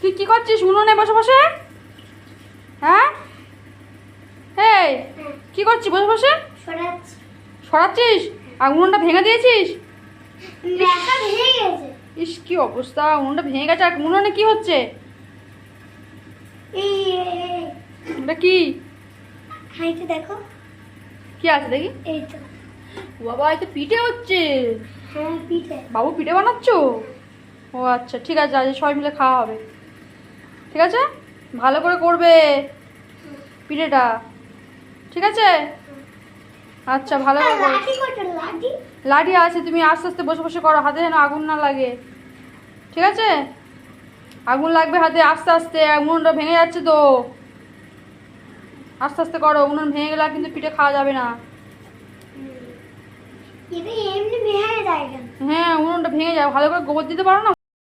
তুই কি করছিস উনুনে বসে বসে? হ্যাঁ এই কি করছিস বসে বসে? সরাচ্ছিস? আর উনুনটা ভেঙে দিয়েছিস? ইস কি অবস্থা, উনুনটা ভেঙে গেছে। আর উনুনে কি হচ্ছে? এটা কি? দেখো কি আছে দেখি। এই তো। বাবা এই তো পিঠে হচ্ছে। হ্যাঁ পিঠে। বাবু পিঠে বানাচ্ছো? ও আচ্ছা ঠিক আছে, আজ সবাই মিলে খাওয়া হবে। ঠিক আছে, ভালো করে করবে পিঠেটা, ঠিক আছে? আচ্ছা ভালো করে করো। লাঠি আছে, তুমি আস্তে আস্তে বসে বসে করো, হাতে যেন আগুন না লাগে, ঠিক আছে? আগুন লাগবে হাতে, আস্তে আস্তে। উনুনটা ভেঙে যাচ্ছে তো, আস্তে আস্তে করো। উনুন ভেঙে গেলে আর কিন্তু পিঠে খাওয়া যাবে না। এমনি ভেঙে যায়। হ্যাঁ উনুনটা ভেঙে যায়, ভালো করে গোবর দিতে পারো না।